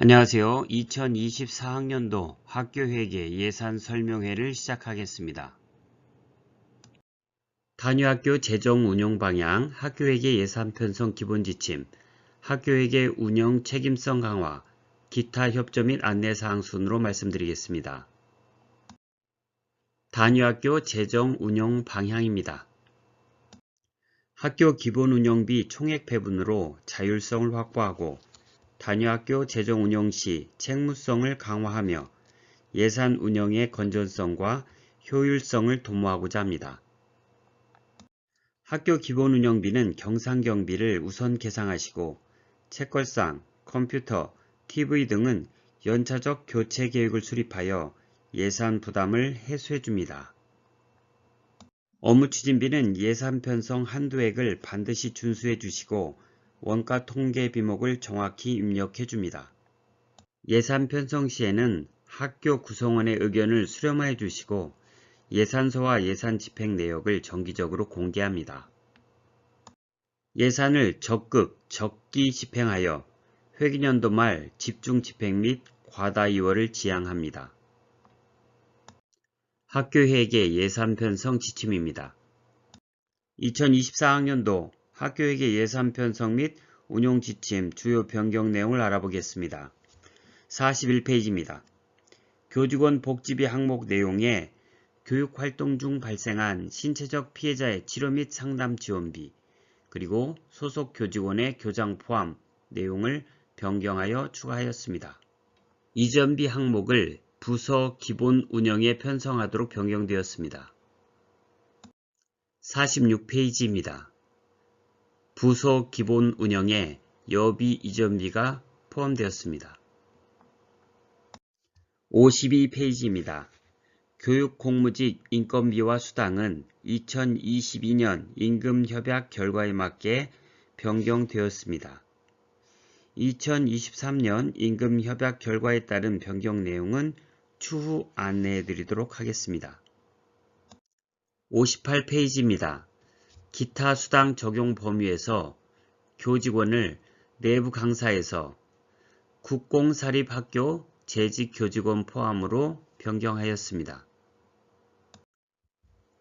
안녕하세요. 2024학년도 학교회계 예산 설명회를 시작하겠습니다. 단위학교 재정 운영 방향, 학교회계 예산 편성 기본 지침, 학교회계 운영 책임성 강화, 기타 협조 및 안내사항 순으로 말씀드리겠습니다. 단위학교 재정 운영 방향입니다. 학교 기본 운영비 총액 배분으로 자율성을 확보하고 단위학교 재정 운영 시 책무성을 강화하며 예산 운영의 건전성과 효율성을 도모하고자 합니다. 학교 기본 운영비는 경상경비를 우선 계상하시고 책걸상, 컴퓨터, TV 등은 연차적 교체 계획을 수립하여 예산 부담을 해소해 줍니다. 업무 추진비는 예산 편성 한도액을 반드시 준수해 주시고 원가 통계 비목을 정확히 입력해 줍니다. 예산 편성 시에는 학교 구성원의 의견을 수렴해 주시고 예산서와 예산 집행 내역을 정기적으로 공개합니다. 예산을 적극, 적기 집행하여 회계연도 말 집중 집행 및 과다 이월을 지양합니다. 학교회계 예산 편성 지침입니다. 2024학년도 학교회계 예산 편성 및 운용 지침 주요 변경 내용을 알아보겠습니다. 41페이지입니다. 교직원 복지비 항목 내용에 교육활동 중 발생한 신체적 피해자의 치료 및 상담 지원비, 그리고 소속 교직원의 교장 포함 내용을 변경하여 추가하였습니다. 이전비 항목을 부서 기본 운영에 편성하도록 변경되었습니다. 46페이지입니다. 부서 기본 운영에 여비 이전비가 포함되었습니다. 52페이지입니다. 교육 공무직 인건비와 수당은 2022년 임금협약 결과에 맞게 변경되었습니다. 2023년 임금협약 결과에 따른 변경 내용은 추후 안내해 드리도록 하겠습니다. 58페이지입니다. 기타 수당 적용 범위에서 교직원을 내부 강사에서 국공사립학교 재직 교직원 포함으로 변경하였습니다.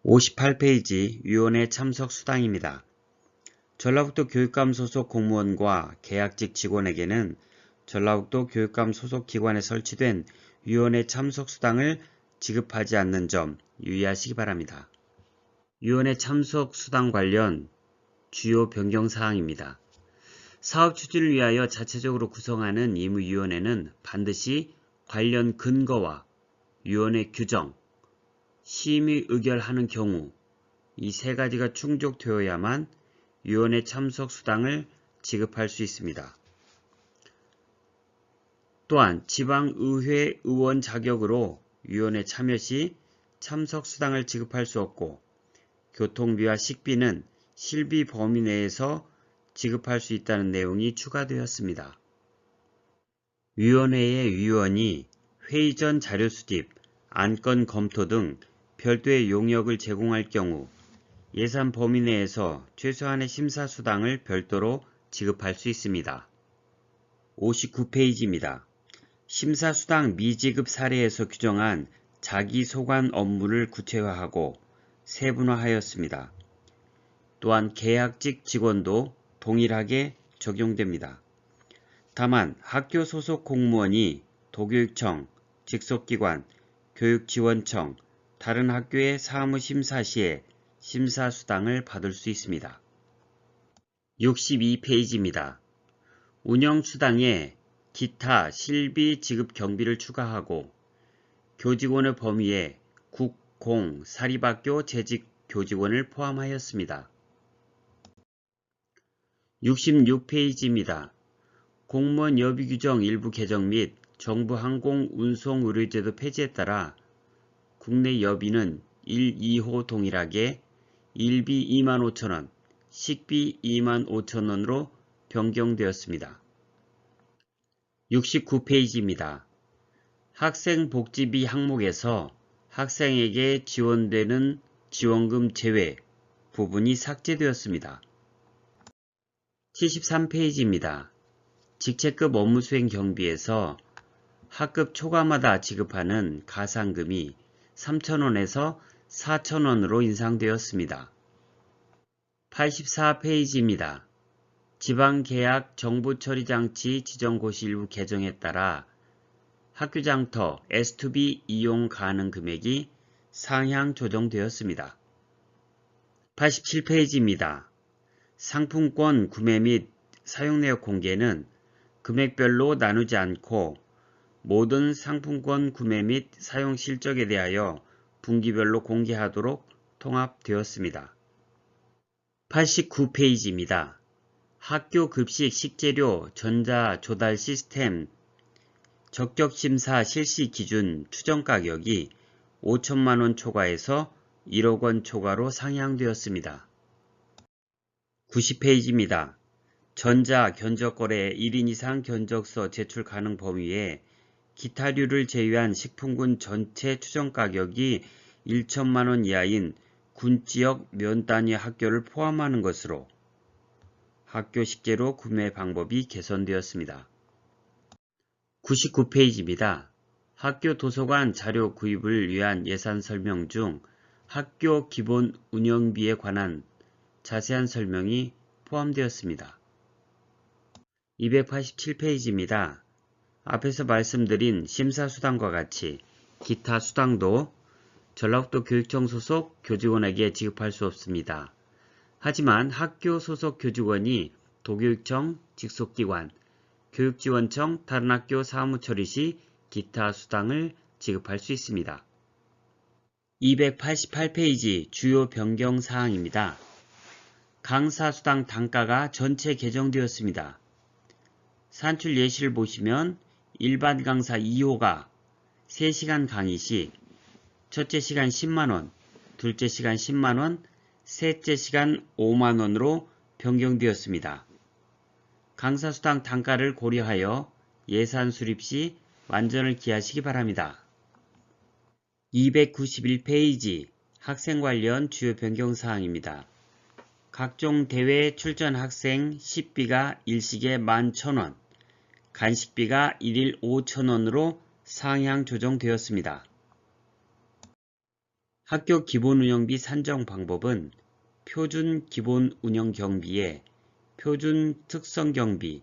58페이지 위원회 참석 수당입니다. 전라북도 교육감 소속 공무원과 계약직 직원에게는 전라북도 교육감 소속 기관에 설치된 위원회 참석 수당을 지급하지 않는 점 유의하시기 바랍니다. 위원회 참석 수당 관련 주요 변경 사항입니다. 사업 추진을 위하여 자체적으로 구성하는 임의위원회는 반드시 관련 근거와 위원회 규정, 심의 의결하는 경우 이 세 가지가 충족되어야만 위원회 참석 수당을 지급할 수 있습니다. 또한 지방의회 의원 자격으로 위원회 참여 시 참석 수당을 지급할 수 없고 교통비와 식비는 실비 범위 내에서 지급할 수 있다는 내용이 추가되었습니다. 위원회의 위원이 회의 전 자료 수집, 안건 검토 등 별도의 용역을 제공할 경우 예산 범위 내에서 최소한의 심사 수당을 별도로 지급할 수 있습니다. 59페이지입니다. 심사 수당 미지급 사례에서 규정한 자기소관 업무를 구체화하고 세분화하였습니다. 또한 계약직 직원도 동일하게 적용됩니다. 다만 학교 소속 공무원이 도교육청, 직속기관, 교육지원청, 다른 학교의 사무심사 시에 심사수당을 받을 수 있습니다. 62페이지입니다. 운영수당에 기타 실비 지급 경비를 추가하고 교직원의 범위에 국, 공, 사립학교 재직 교직원을 포함하였습니다. 66페이지입니다. 공무원 여비 규정 일부 개정 및 정부 항공 운송 의료제도 폐지에 따라 국내 여비는 1, 2호 동일하게 일비 25,000원, 식비 25,000원으로 변경되었습니다. 69페이지입니다. 학생복지비 항목에서 학생에게 지원되는 지원금 제외 부분이 삭제되었습니다. 73페이지입니다. 직책급 업무수행 경비에서 학급 초과마다 지급하는 가산금이 3,000원에서 4,000원으로 인상되었습니다. 84페이지입니다. 지방계약 정보처리장치 지정고시 일부 개정에 따라 학교장터 S2B 이용 가능 금액이 상향 조정되었습니다. 87페이지입니다. 상품권 구매 및 사용내역 공개는 금액별로 나누지 않고 모든 상품권 구매 및 사용 실적에 대하여 분기별로 공개하도록 통합되었습니다. 89페이지입니다. 학교 급식 식재료 전자 조달 시스템 적격심사 실시 기준 추정가격이 5천만원 초과에서 1억원 초과로 상향되었습니다. 90페이지입니다. 전자 견적거래 1인 이상 견적서 제출 가능 범위에 기타류를 제외한 식품군 전체 추정가격이 1천만원 이하인 군지역 면 단위 학교를 포함하는 것으로 학교 식재료 구매 방법이 개선되었습니다. 99페이지입니다. 학교 도서관 자료 구입을 위한 예산 설명 중 학교 기본 운영비에 관한 자세한 설명이 포함되었습니다. 287페이지입니다. 앞에서 말씀드린 심사수당과 같이 기타 수당도 전라북도 교육청 소속 교직원에게 지급할 수 없습니다. 하지만 학교 소속 교직원이 도교육청 직속기관, 교육지원청 다른 학교 사무처리 시 기타 수당을 지급할 수 있습니다. 288페이지 주요 변경 사항입니다. 강사 수당 단가가 전체 개정되었습니다. 산출 예시를 보시면 일반 강사 2호가 3시간 강의 시 첫째 시간 10만원, 둘째 시간 10만원, 셋째 시간 5만원으로 변경되었습니다. 강사 수당 단가를 고려하여 예산 수립 시 완전을 기하시기 바랍니다. 291페이지 학생 관련 주요 변경 사항입니다. 각종 대회 출전 학생 식비가 일식에 11,000원, 간식비가 1일 5,000원으로 상향 조정되었습니다. 학교 기본운영비 산정 방법은 표준 기본운영경비에 표준 특성경비,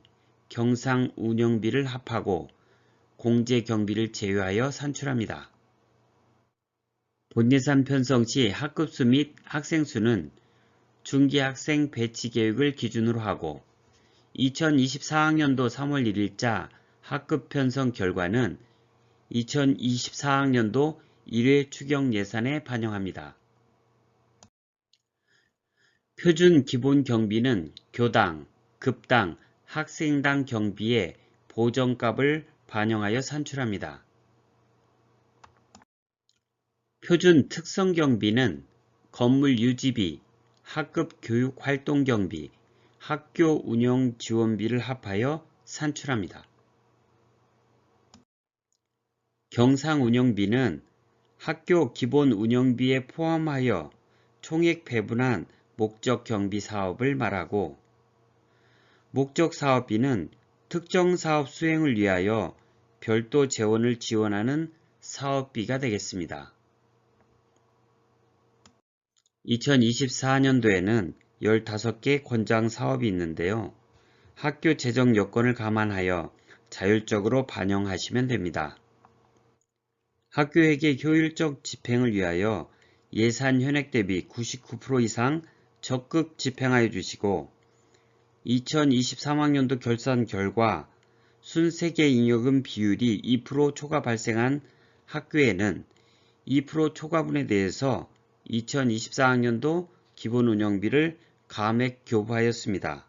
경상운영비를 합하고 공제경비를 제외하여 산출합니다. 본예산 편성 시 학급수 및 학생수는 중기학생 배치 계획을 기준으로 하고 2024학년도 3월 1일자 학급 편성 결과는 2024학년도 1회 추경 예산에 반영합니다. 표준 기본 경비는 교당, 급당, 학생당 경비의 보정값을 반영하여 산출합니다. 표준 특성 경비는 건물 유지비, 학급 교육 활동 경비, 학교 운영 지원비를 합하여 산출합니다. 경상 운영비는 학교 기본 운영비에 포함하여 총액 배분한 목적 경비 사업을 말하고 목적 사업비는 특정 사업 수행을 위하여 별도 재원을 지원하는 사업비가 되겠습니다. 2024년도에는 15개 권장 사업이 있는데요. 학교 재정 여건을 감안하여 자율적으로 반영하시면 됩니다. 학교에게 효율적 집행을 위하여 예산 현액 대비 99% 이상 적극 집행하여 주시고 2023학년도 결산 결과 순세계 잉여금 비율이 2% 초과 발생한 학교에는 2% 초과분에 대해서 2024학년도 기본운영비를 감액 교부하였습니다.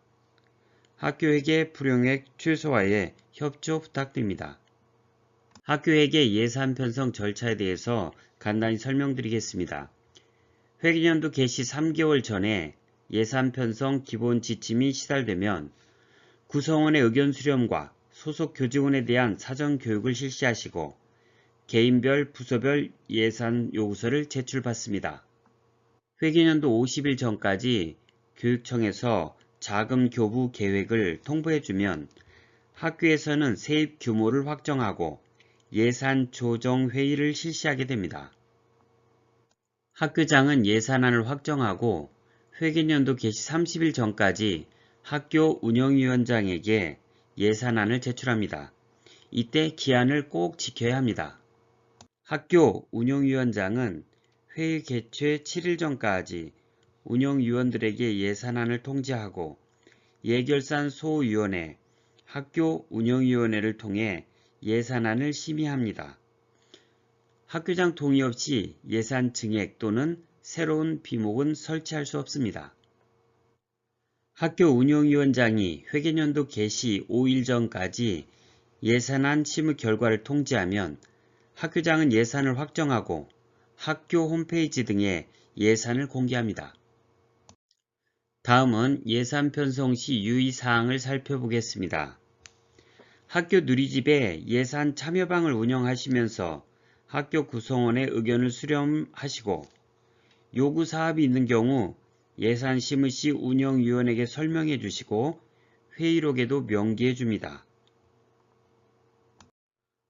학교에게 불용액 최소화에 협조 부탁드립니다. 학교에게 예산 편성 절차에 대해서 간단히 설명드리겠습니다. 회계연도 개시 3개월 전에 예산 편성 기본 지침이 시달되면 구성원의 의견 수렴과 소속 교직원에 대한 사전 교육을 실시하시고 개인별 부서별 예산 요구서를 제출받습니다. 회계연도 50일 전까지 교육청에서 자금 교부 계획을 통보해주면 학교에서는 세입 규모를 확정하고 예산 조정 회의를 실시하게 됩니다. 학교장은 예산안을 확정하고 회계연도 개시 30일 전까지 학교 운영위원장에게 예산안을 제출합니다. 이때 기한을 꼭 지켜야 합니다. 학교 운영위원장은 회의 개최 7일 전까지 운영위원들에게 예산안을 통지하고 예결산 소위원회, 학교 운영위원회를 통해 예산안을 심의합니다. 학교장 동의 없이 예산 증액 또는 새로운 비목은 설치할 수 없습니다. 학교 운영위원장이 회계연도 개시 5일 전까지 예산안 심의 결과를 통지하면 학교장은 예산을 확정하고 학교 홈페이지 등에 예산을 공개합니다. 다음은 예산 편성 시 유의사항을 살펴보겠습니다. 학교 누리집에 예산 참여방을 운영하시면서 학교 구성원의 의견을 수렴하시고 요구 사업이 있는 경우 예산 심의 시 운영위원에게 설명해 주시고 회의록에도 명기해 줍니다.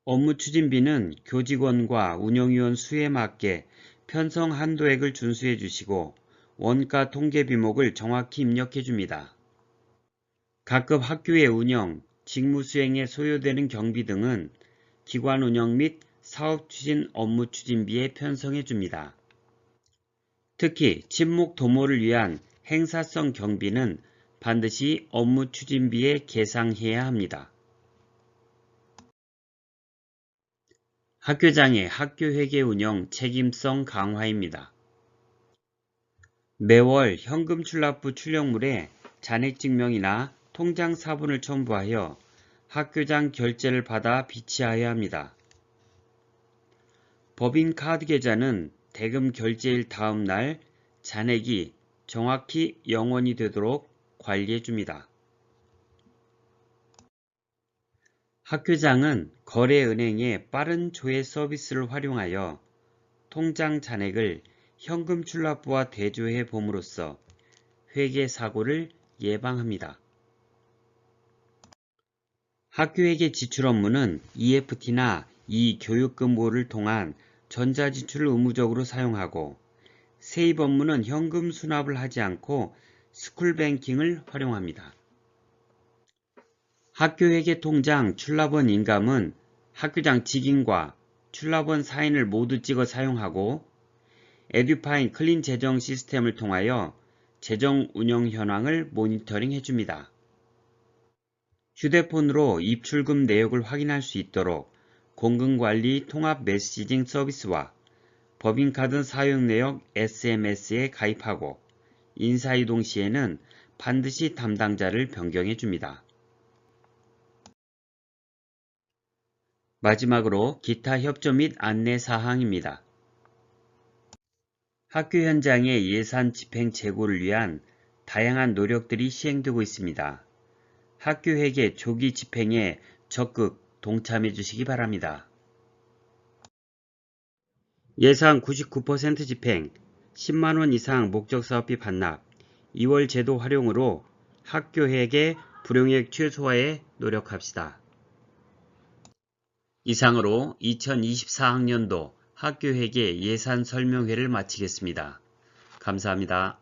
업무 추진비는 교직원과 운영위원 수에 맞게 편성 한도액을 준수해 주시고 원가 통계 비목을 정확히 입력해 줍니다. 각급 학교의 운영, 직무 수행에 소요되는 경비 등은 기관 운영 및 사업 추진 업무 추진비에 편성해 줍니다. 특히 친목 도모를 위한 행사성 경비는 반드시 업무 추진비에 계상해야 합니다. 학교장의 학교회계 운영 책임성 강화입니다. 매월 현금 출납부 출력물에 잔액증명이나 통장 사본을 첨부하여 학교장 결제를 받아 비치하여야 합니다. 법인 카드 계좌는 대금 결제일 다음 날 잔액이 정확히 영원이 되도록 관리해 줍니다. 학교장은 거래은행의 빠른 조회 서비스를 활용하여 통장 잔액을 현금 출납부와 대조해 봄으로써 회계 사고를 예방합니다. 학교회계 지출 업무는 EFT나 이교육금고를 통한 전자지출을 의무적으로 사용하고 세입 업무는 현금 수납을 하지 않고 스쿨뱅킹을 활용합니다. 학교회계 통장 출납원 인감은 학교장 직인과 출납원 사인을 모두 찍어 사용하고 에듀파인 클린 재정 시스템을 통하여 재정 운영 현황을 모니터링 해줍니다. 휴대폰으로 입출금 내역을 확인할 수 있도록 공금관리 통합 메시징 서비스와 법인카드 사용 내역 SMS에 가입하고 인사이동 시에는 반드시 담당자를 변경해 줍니다. 마지막으로 기타 협조 및 안내 사항입니다. 학교 현장의 예산 집행 제고를 위한 다양한 노력들이 시행되고 있습니다. 학교회계 조기 집행에 적극 동참해 주시기 바랍니다. 예산 99% 집행, 10만원 이상 목적사업비 반납, 2월 제도 활용으로 학교회계 불용액 최소화에 노력합시다. 이상으로 2024학년도 학교회계 예산 설명회를 마치겠습니다. 감사합니다.